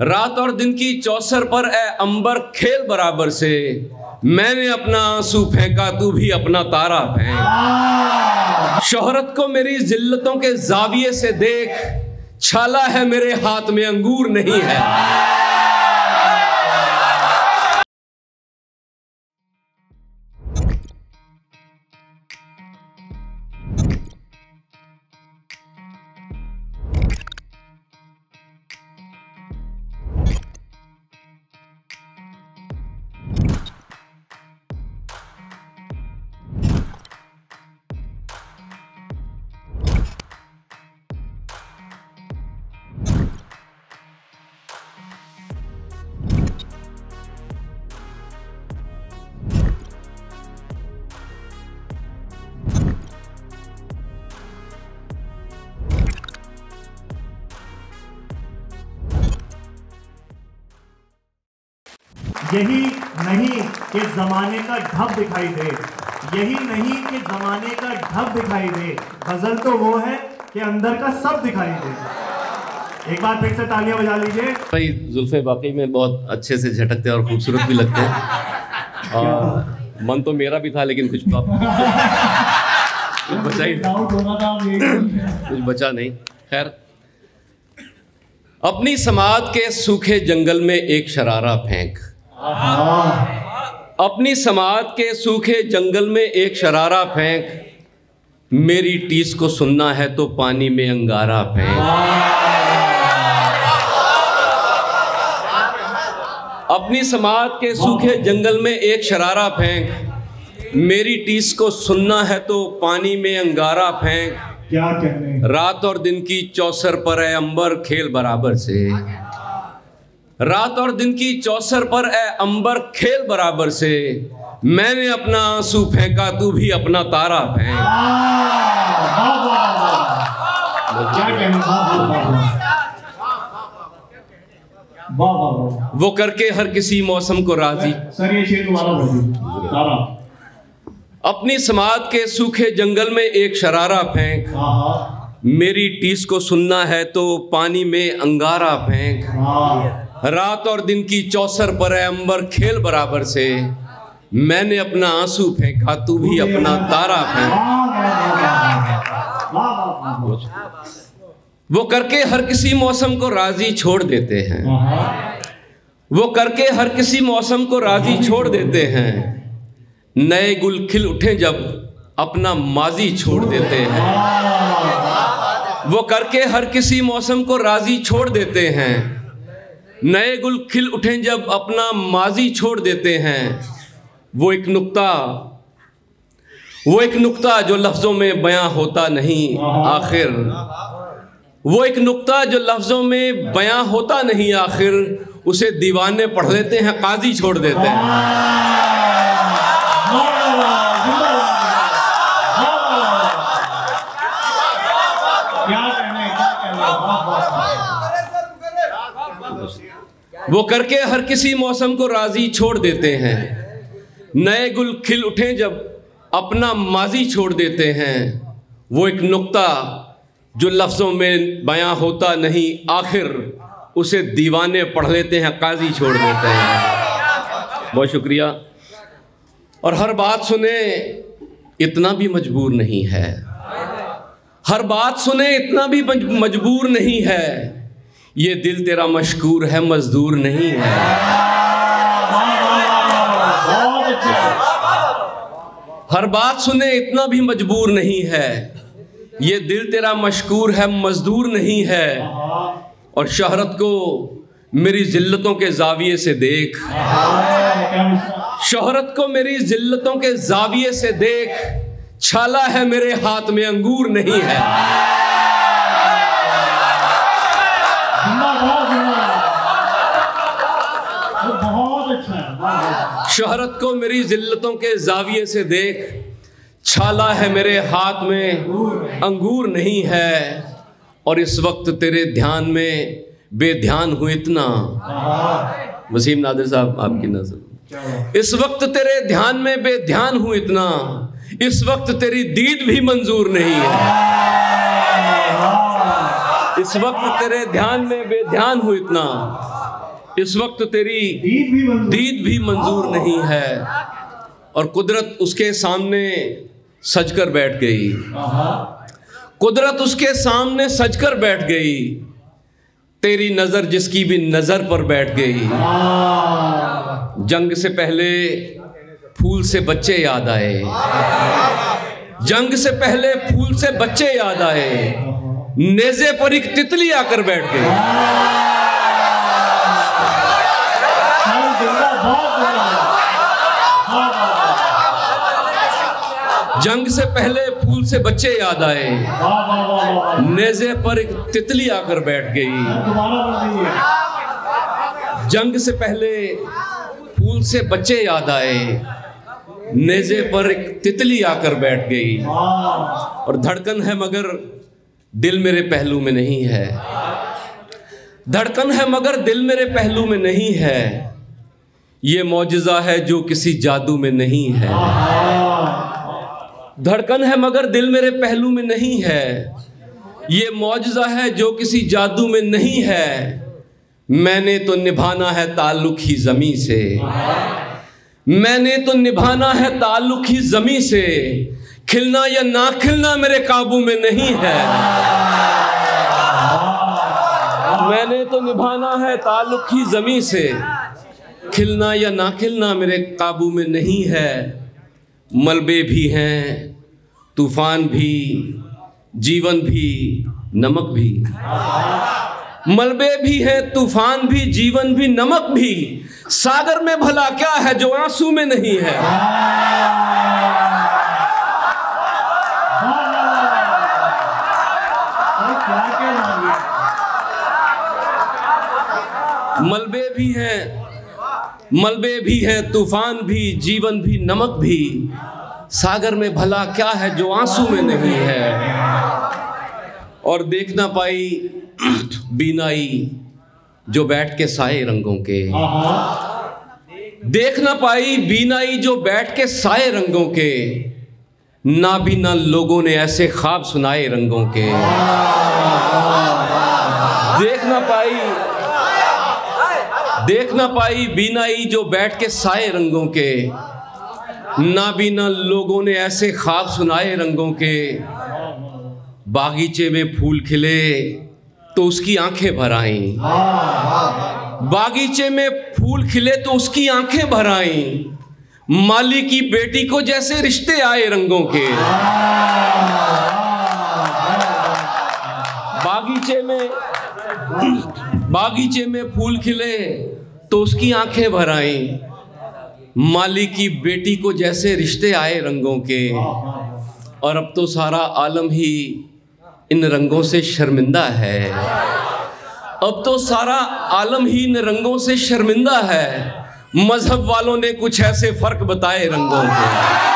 रात और दिन की चौसर पर ए अंबर खेल बराबर से, मैंने अपना आंसू फेंका तू भी अपना तारा फेंक। शोहरत को मेरी जिल्लतों के जाविये से देख, छाला है मेरे हाथ में अंगूर नहीं है। यही नहीं कि जमाने का ढब दिखाई दे, यही नहीं कि जमाने का ढब दिखाई दे, गजल तो वो है कि अंदर का सब दिखाई दे। एक बार फिर से तालियां बजा लीजिए। भाई जुल्फे वाकई में बहुत अच्छे से झटकते और खूबसूरत भी लगते हैं। मन तो मेरा भी था लेकिन कुछ बचा ही कुछ बचा नहीं। खैर, अपनी समात के सूखे जंगल में एक शरारा फेंक, अपनी समात के सूखे जंगल में एक शरारा फेंक, मेरी टीस को सुनना है तो पानी में अंगारा फेंक। अपनी समात के सूखे जंगल में एक शरारा फेंक, मेरी टीस को सुनना है तो पानी में अंगारा फेंक। क्या कहने, रात और दिन की चौसर पर ए अंबर खेल बराबर से, रात और दिन की चौसर पर ए अंबर खेल बराबर से, मैंने अपना आंसू फेंका तू भी अपना तारा फेंक। क्या कहने, वो करके हर किसी मौसम को राजी। सर ये शेर दोबारा बोलिए। तारा, अपनी समात के सूखे जंगल में एक शरारा फेंक, मेरी टीस को सुनना है तो पानी में अंगारा फेंक। रात और दिन की चौसर पर है अंबर खेल बराबर से, मैंने अपना आंसू फेंका तू भी अपना तारा फेंक। वो करके हर किसी मौसम को राजी छोड़ देते हैं, वो करके हर किसी मौसम को राजी छोड़ देते हैं, नए गुल खिल उठे जब अपना माजी छोड़ देते हैं। वो करके हर किसी मौसम को राजी छोड़ देते हैं, नए गुल खिल उठे जब अपना माजी छोड़ देते हैं। वो एक नुक्ता जो लफ्ज़ों में बयां होता नहीं आखिर, वो एक नुक्ता जो लफ्ज़ों में बयां होता नहीं आखिर, उसे दीवाने पढ़ लेते हैं काजी छोड़ देते हैं। वो करके हर किसी मौसम को राजी छोड़ देते हैं, नए गुल खिल उठे जब अपना माजी छोड़ देते हैं। वो एक नुक्ता जो लफ्ज़ों में बयां होता नहीं आखिर, उसे दीवाने पढ़ लेते हैं काजी छोड़ देते हैं। बहुत शुक्रिया। और हर बात सुने इतना भी मजबूर नहीं है, हर बात सुने इतना भी मजबूर नहीं है, ये दिल तेरा मशकूर है मजदूर नहीं है। हर बात सुने इतना भी मजबूर नहीं है, ये दिल तेरा मशकूर है मजदूर नहीं है। और शोहरत को मेरी जिल्लतों के जाविये से देख, शोहरत को मेरी जिल्लतों के जाविये से देख, छाला है मेरे हाथ में अंगूर नहीं है। शोहरत को मेरी जिल्लतों के जाविये से देख, छाला है मेरे हाथ में अंगूर नहीं है। और इस वक्त तेरे ध्यान में बेध्यान हूँ इतना, वसीम नादिर साहब आपकी नजर, इस वक्त तेरे ध्यान में बेध्यान हूँ इतना, इस वक्त तेरी दीद भी मंजूर नहीं है। इस वक्त तेरे ध्यान में बेध्यान हूँ इतना, इस वक्त तेरी दीद भी मंजूर नहीं है। और कुदरत उसके सामने सजकर बैठ गई, कुदरत उसके सामने सजकर बैठ गई। तेरी नजर जिसकी भी नजर पर बैठ गई। जंग से पहले फूल से बच्चे याद आए, जंग से पहले फूल से बच्चे याद आए। नेज़े पर एक तितली आकर बैठ गई। जंग से पहले फूल से बच्चे याद आए, नेज़े पर एक तितली आकर बैठ गई। जंग से पहले फूल से बच्चे याद आए, नेज़े पर एक तितली आकर बैठ गई। और धड़कन है मगर दिल मेरे पहलू में नहीं है, धड़कन है मगर दिल मेरे पहलू में नहीं है। ये मौजिज़ा है जो किसी जादू में नहीं है। धड़कन है मगर दिल मेरे पहलू में नहीं है। ये मौजिज़ा है जो किसी जादू में नहीं है। मैंने तो निभाना है ताल्लुक ही ज़मीं से, मैंने तो निभाना है ताल्लुक ही ज़मीं से। खिलना या ना खिलना मेरे काबू में नहीं है। मैंने तो निभाना है ताल्लुक ही ज़मीं से। खिलना या ना खिलना मेरे काबू में नहीं है। मलबे भी हैं, तूफान भी, जीवन भी, नमक भी। मलबे भी हैं, तूफान भी, जीवन भी, नमक भी। सागर में भला क्या है जो आंसू में नहीं है। मलबे भी हैं, मलबे भी हैं, तूफान भी, जीवन भी, नमक भी। सागर में भला क्या है जो आंसू में नहीं है। और देख ना पाई बीनाई जो बैठ के साए रंगों के, देख ना पाई बीनाई जो बैठ के साए रंगों के। ना भी ना लोगों ने ऐसे ख्वाब सुनाए रंगों के। देख ना पाई, देख ना पाई बीनाई जो बैठ के साए रंगों के। ना भी ना लोगों ने ऐसे ख्वाब सुनाए रंगों के। बागीचे में फूल खिले तो उसकी आंखें भर आईं, बागीचे में फूल खिले तो उसकी आंखें भर आईं। माली की बेटी को जैसे रिश्ते आए रंगों के। बागीचे में फूल खिले तो उसकी आंखें भर आईं। माली की बेटी को जैसे रिश्ते आए रंगों के। और अब तो सारा आलम ही इन रंगों से शर्मिंदा है। अब तो सारा आलम ही इन रंगों से शर्मिंदा है। मजहब वालों ने कुछ ऐसे फर्क बताए रंगों के।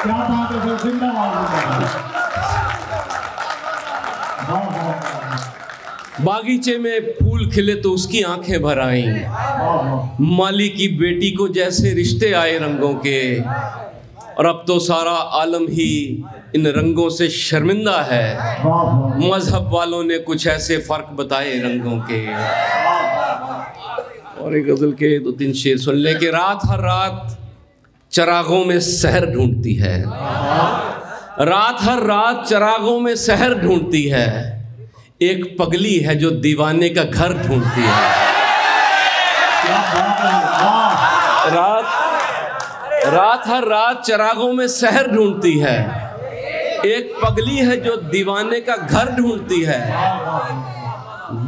क्या बात है, जिंदाबाद। बागीचे में फूल खिले तो उसकी आंखें भर आईं। माली की बेटी को जैसे रिश्ते आए रंगों के। और अब तो सारा आलम ही इन रंगों से शर्मिंदा है। मजहब वालों ने कुछ ऐसे फर्क बताए रंगों के। और एक गजल के 2-3 शेर सुन ले कि रात हर रात चरागों में सहर ढूंढती है। रात हर रात चरागों में सहर ढूंढती है। एक पगली है जो दीवाने का घर ढूंढती है। रात हर रात चरागों में सहर ढूंढती है। एक पगली है जो दीवाने का घर ढूंढती है।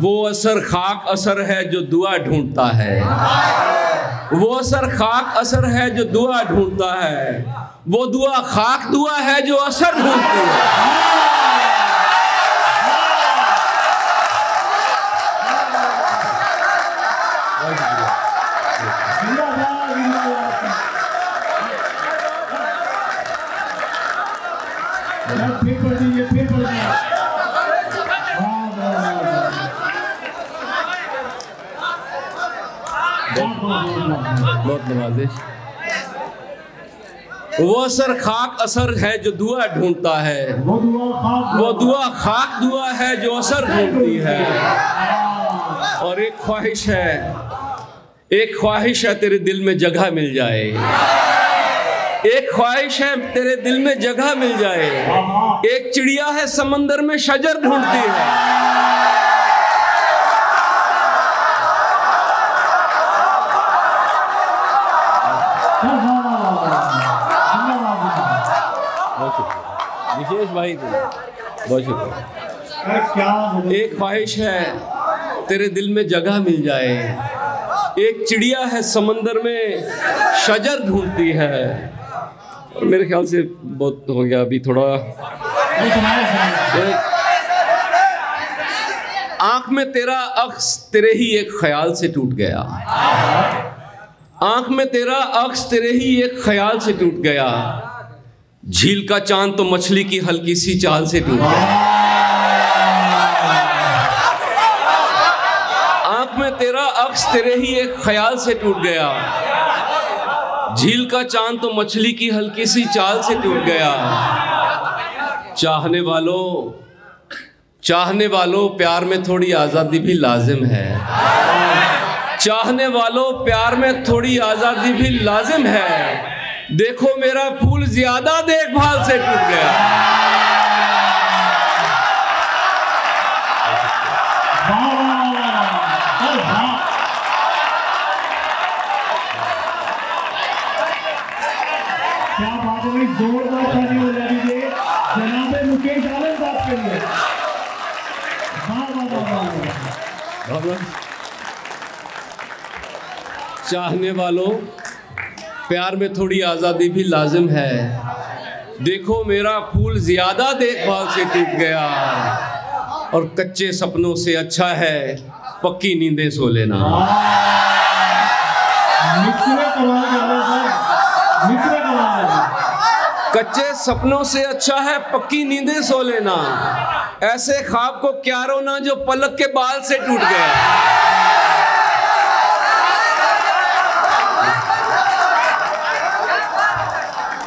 वो असर खाक असर है जो दुआ ढूंढता है। वो असर खाक असर है जो दुआ ढूंढता है। वो दुआ खाक दुआ है जो असर ढूंढती है। बहुत नवाजिश। वो असर खाक असर है जो दुआ ढूंढता है, वो दुआ खाक दुआ है जो असर ढूंढती है। और एक ख्वाहिश है तेरे दिल में जगह मिल जाए, एक ख्वाहिश है तेरे दिल में जगह मिल जाए। एक चिड़िया है समंदर में शजर ढूंढती है। विशेष भाई बहुत शुक्रिया। एक ख्वाहिश है तेरे दिल में जगह मिल जाए, एक चिड़िया है समंदर में शजर ढूंढती है। और मेरे ख्याल से बहुत हो गया, अभी थोड़ा। आंख में तेरा अक्स तेरे ही एक ख्याल से टूट गया, आंख में तेरा अक्स तेरे ही एक ख्याल से टूट गया। झील का चांद तो मछली की हल्की सी चाल से टूट गया। आंख में तेरा अक्स तेरे ही एक ख्याल से टूट गया। झील का चांद तो मछली की हल्की सी चाल से टूट गया। चाहने वालों प्यार में थोड़ी आजादी भी लाजिम है, चाहने वालों प्यार में थोड़ी आजादी भी लाजिम है। देखो मेरा फूल ज्यादा देखभाल से टूट गया। क्या बात है, जोरदार ताली हो जाएगी जनाब मुकेश आलम साहब के लिए। चाहने वालों प्यार में थोड़ी आज़ादी भी लाजिम है। देखो मेरा फूल ज़्यादा देखभाल से टूट गया। और कच्चे सपनों से अच्छा है पक्की नींदें सो लेना। कच्चे सपनों से अच्छा है पक्की नींदें सो लेना। ऐसे ख्वाब को क्या रोना जो पलक के बाल से टूट गया।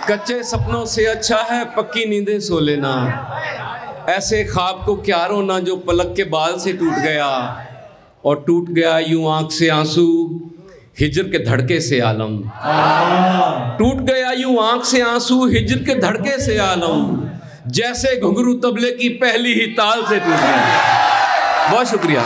कच्चे सपनों से अच्छा है पक्की नींदें सो लेना। ऐसे ख्वाब को क्या रोना जो पलक के बाल से टूट गया। और टूट गया यूं आंख से आंसू हिज्र के धड़के से आलम। टूट गया यूं आंख से आंसू हिज्र के धड़के से आलम। जैसे घुंघरू तबले की पहली ही ताल से टूट गया। बहुत शुक्रिया।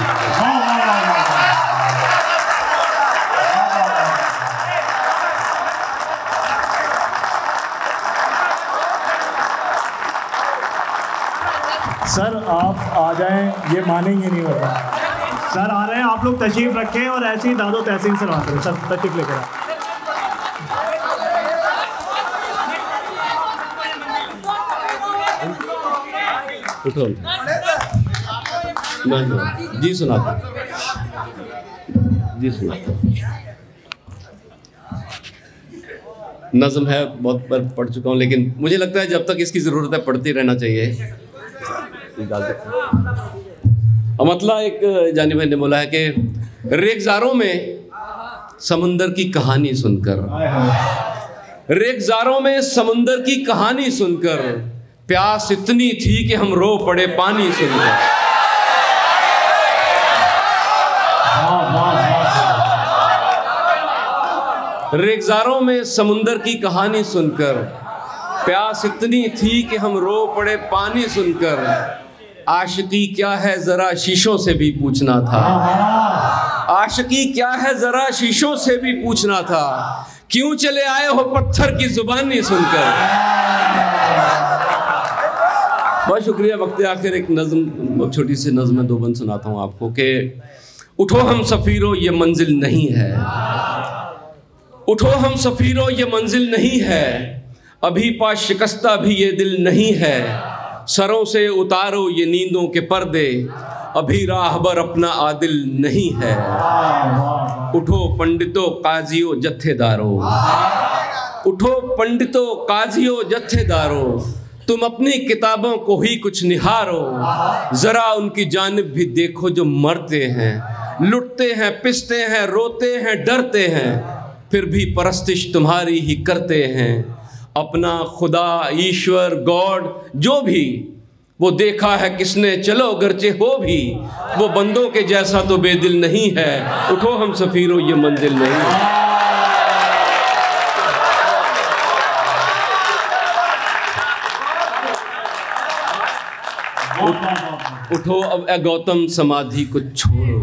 सर आप आ जाएं, ये मानेंगे नहीं होता। सर आ रहे हैं, आप लोग तशरीफ रखें और ऐसे ही दादो तहसीन से बात करें। सर तशरीफ लेकर जी सुना जी सुना। नज़्म है, बहुत बार पढ़ चुका हूँ, लेकिन मुझे लगता है जब तक इसकी ज़रूरत है पढ़ते रहना चाहिए। अमतला एक जानी भाई ने बोला है कि रेगजारों में समंदर की कहानी सुनकर, रेगजारों में समंदर की कहानी सुनकर प्यास इतनी थी कि हम रो पड़े पानी सुनकर। रेगजारों में समंदर की कहानी सुनकर प्यास इतनी थी कि हम रो पड़े पानी सुनकर। आशिकी क्या है जरा शीशों से भी पूछना था। आशिकी क्या है जरा शीशों से भी पूछना था। क्यों चले आए हो पत्थर की जुबानी सुनकर। बहुत शुक्रिया। वक्त आखिर एक नज़्म, छोटी सी नज़्म, दो बंद सुनाता हूँ आपको कि उठो हम सफ़ीरों ये मंजिल नहीं है। उठो हम सफ़ीरों ये मंजिल नहीं है। अभी पा शिकस्ता भी ये दिल नहीं है। सरों से उतारो ये नींदों के पर्दे। अभी राहबर अपना आदिल नहीं है। उठो पंडितों काजियों जत्थेदारों। उठो पंडितों काजियों जत्थेदारों। तुम अपनी किताबों को ही कुछ निहारो, जरा उनकी जानिब भी देखो जो मरते हैं, लुटते हैं, पिसते हैं, रोते हैं, डरते हैं, फिर भी परस्तिश तुम्हारी ही करते हैं। अपना खुदा, ईश्वर, गॉड जो भी वो देखा है किसने, चलो गरचे हो भी वो बंदों के जैसा तो बेदिल नहीं है। उठो हम सफीरों ये मंजिल नहीं है। उठो अब ए गौतम समाधि को छोड़ो,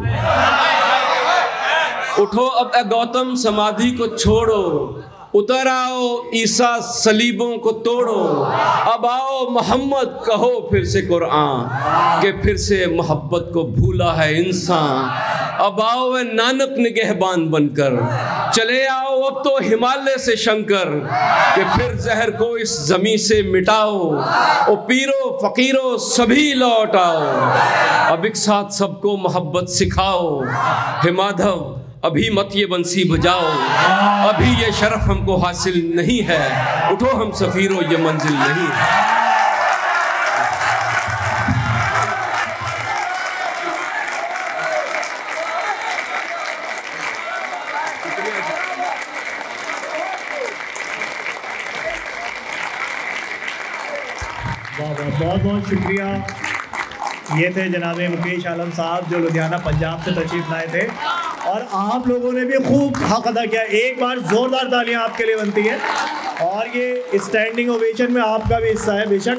उठो अब ए गौतम समाधि को छोड़ो, उतर आओ ईसा सलीबों को तोड़ो, अब आओ मोहम्मद कहो फिर से कुरान के फिर से मोहब्बत को भूला है इंसान। अब आओ वे नानक निगहबान बनकर, चले आओ अब तो हिमालय से शंकर के फिर जहर को इस जमी से मिटाओ। ओ पीरो फकीरों सभी लौट आओ, अब एक साथ सबको मोहब्बत सिखाओ। हे माधव अभी मत ये बंसी बजाओ, अभी ये शरफ हमको हासिल नहीं है। उठो हम सफीरों ये मंजिल नहीं है। बहुत बहुत शुक्रिया। ये थे जनाब मुकेश आलम साहब जो लुधियाना पंजाब से तशरीफ लाए थे, और आप लोगों ने भी खूब हक अदा किया। एक बार ज़ोरदार तालियां आपके लिए बनती हैं, और ये स्टैंडिंग ओवेशन में आपका भी हिस्सा है बेशक।